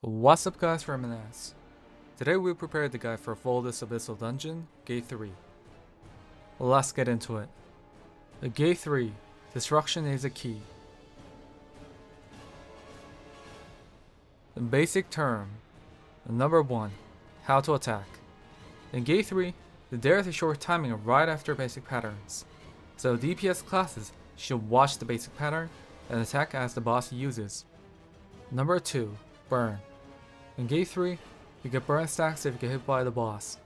What's up guys, Reminisce. Today we prepared the guide for Voldis Abyssal Dungeon, Gate 3. Let's get into it. At Gate 3, destruction is a key. In basic term, number 1, how to attack. In Gate 3, there is a short timing right after basic patterns, so DPS classes should watch the basic pattern and attack as the boss uses. Number 2, burn. In Gate 3, you get burn stacks if you get hit by the boss.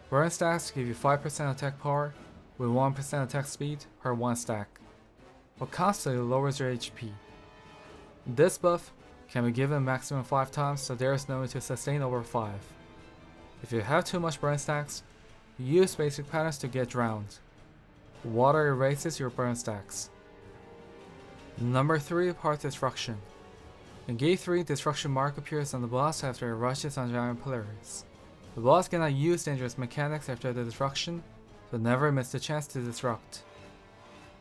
Burn stacks give you 5% attack power with 1% attack speed per 1 stack, but constantly lowers your HP. This buff can be given maximum 5 times, so there is no need to sustain over 5. If you have too much burn stacks, use basic patterns to get drowned. Water erases your burn stacks. Number 3, part destruction. In Gate 3, destruction mark appears on the boss after it rushes on giant pillars. The boss cannot use dangerous mechanics after the destruction, so never miss the chance to destruct.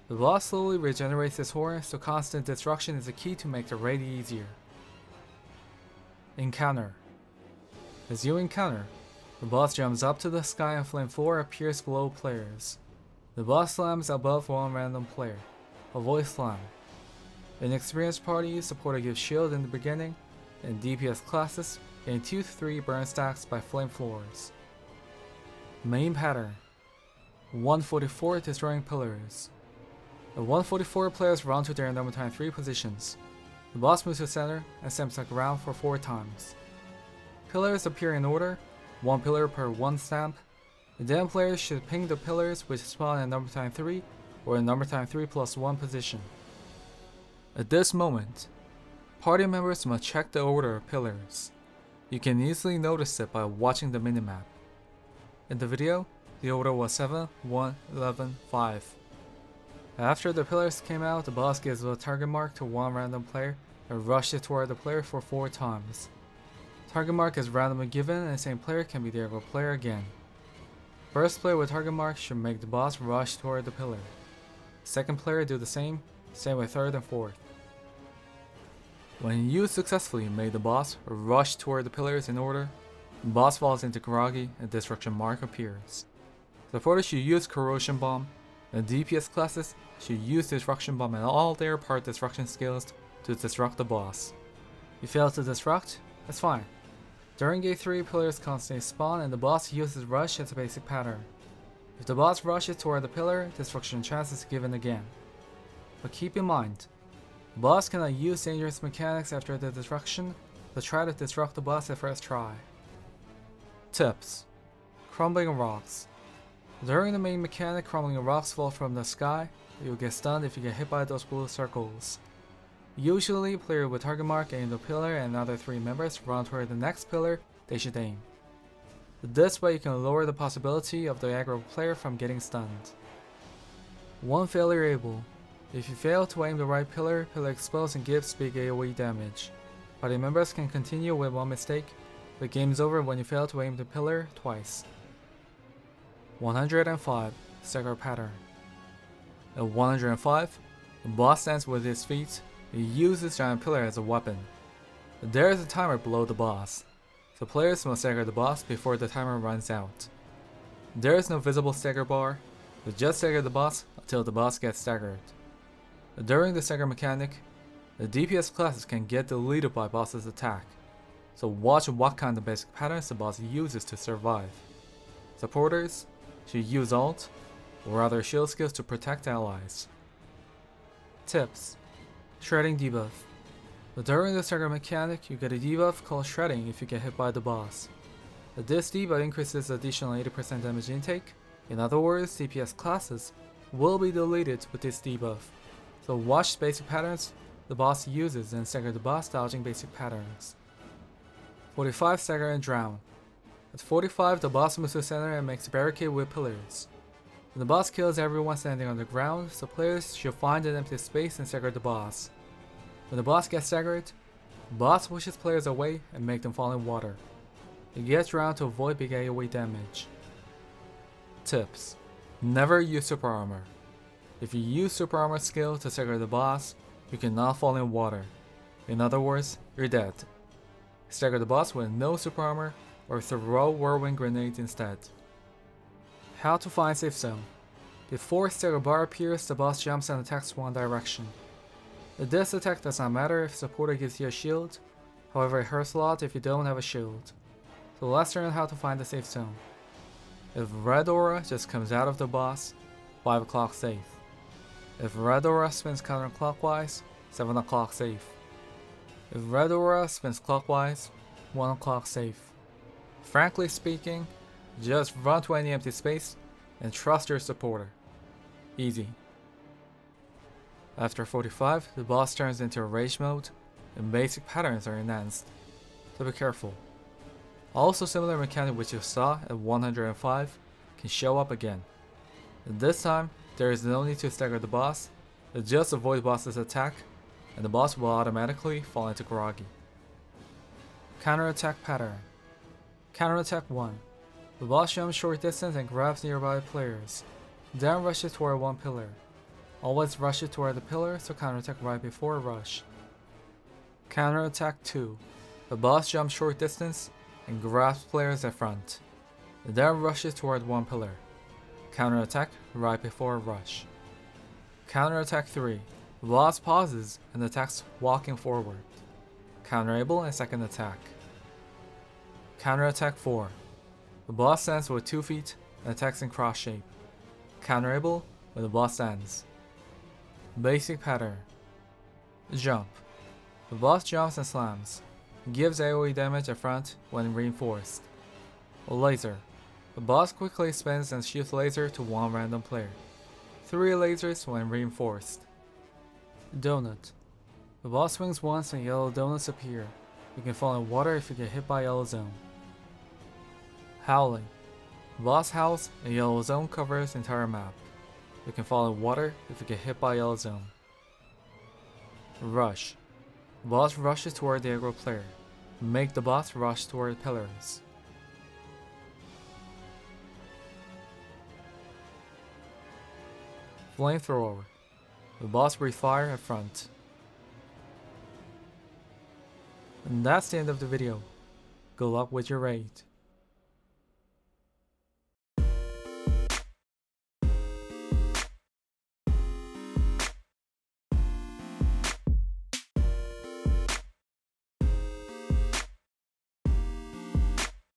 The boss slowly regenerates his horn, so constant destruction is a key to make the raid easier. Encounter. As you encounter, the boss jumps up to the sky and flame 4 appears below players. The boss slams above one random player. Avoid slam. In experienced parties, supporter gives shield in the beginning, and DPS classes gain 2-3 burn stacks by flame floors. Main pattern. 144 destroying pillars. The 144 players run to their number 3 positions. The boss moves to center and stamps the ground for 4 times. Pillars appear in order, 1 pillar per 1 stamp, and then players should ping the pillars which spawn at number 3 or in number 3 plus 1 position. At this moment, party members must check the order of pillars. You can easily notice it by watching the minimap. In the video, the order was 7, 1, 11, 5. After the pillars came out, the boss gives a target mark to one random player and rushes toward the player for 4 times. Target mark is randomly given and the same player can be the other player again. First player with target mark should make the boss rush toward the pillar. Second player do the same with third and fourth. When you successfully made the boss rush toward the pillars in order, the boss falls into groggy and destruction mark appears. Supporters should use corrosion bomb, and DPS classes should use destruction bomb and all their part destruction skills to destruct the boss. If you fail to destruct, that's fine. During Gate 3, pillars constantly spawn and the boss uses rush as a basic pattern. If the boss rushes toward the pillar, destruction chance is given again. But keep in mind, the boss cannot use dangerous mechanics after the destruction, so try to destruct the boss at first try. Tips. Crumbling rocks. During the main mechanic, crumbling rocks fall from the sky, you'll get stunned if you get hit by those blue circles. Usually, player with target mark aim the pillar and other 3 members run toward the next pillar they should aim. This way you can lower the possibility of the aggro player from getting stunned. One failure able. If you fail to aim the right pillar, pillar explodes and gives big AoE damage. Party members can continue with 1 mistake, but game is over when you fail to aim the pillar twice. 105. Stagger pattern. At 105, the boss stands with his feet. He uses giant pillar as a weapon. There is a timer below the boss, so players must stagger the boss before the timer runs out. There is no visible stagger bar, so just stagger the boss until the boss gets staggered. During the stagger mechanic, the DPS classes can get deleted by boss's attack, so watch what kind of basic patterns the boss uses to survive. Supporters should use ult or other shield skills to protect allies. Tips. Shredding debuff. During the stagger mechanic, you get a debuff called shredding if you get hit by the boss. This debuff increases additional 80% damage intake. In other words, DPS classes will be deleted with this debuff. So watch basic patterns the boss uses and stagger the boss dodging basic patterns. 45. Stagger and drown. At 45, the boss moves to center and makes a barricade with pillars. The boss kills everyone standing on the ground, so players should find an empty space and stagger the boss. When the boss gets staggered, the boss pushes players away and make them fall in water. It gets drowned to avoid big AoE damage. Tips. Never use super armor. If you use super armor skill to stagger the boss, you cannot fall in water. In other words, you're dead. stagger the boss with no super armor, or throw whirlwind grenades instead. How to find safe zone. Before stagger bar appears, the boss jumps and attacks one direction. This attack does not matter if supporter gives you a shield, however it hurts a lot if you don't have a shield. So let's learn how to find the safe zone. If red aura just comes out of the boss, 5 o'clock safe. If red aura spins counterclockwise, 7 o'clock safe. If red aura spins clockwise, 1 o'clock safe. Frankly speaking, just run to any empty space and trust your supporter. Easy. After 45, the boss turns into rage mode and basic patterns are enhanced, so be careful. Also similar mechanic which you saw at 105 can show up again. And this time, there is no need to stagger the boss, just avoid the boss's attack and the boss will automatically fall into groggy. Counterattack pattern. Counterattack 1. The boss jumps short distance and grabs nearby players, then rushes toward one pillar. Always rush it toward the pillar, so counterattack right before rush. Counterattack 2. The boss jumps short distance and grabs players at front, then rushes toward one pillar. Counterattack right before rush. Counterattack 3. The boss pauses and attacks walking forward. Counterable and second attack. Counterattack 4. The boss stands with 2 feet and attacks in cross shape. Counterable when the boss stands. Basic pattern. Jump. The boss jumps and slams. Gives AoE damage at front when reinforced. Laser. The boss quickly spins and shoots laser to one random player. 3 lasers when reinforced. Donut. The boss swings once and yellow donuts appear. You can fall in water if you get hit by yellow zone. Howling. The boss howls and yellow zone covers the entire map. You can fall in water if you get hit by yellow zone. Rush. The boss rushes toward the aggro player. Make the boss rush toward pillars. Flamethrower. The boss breathes fire at front. And that's the end of the video. Good luck with your raid.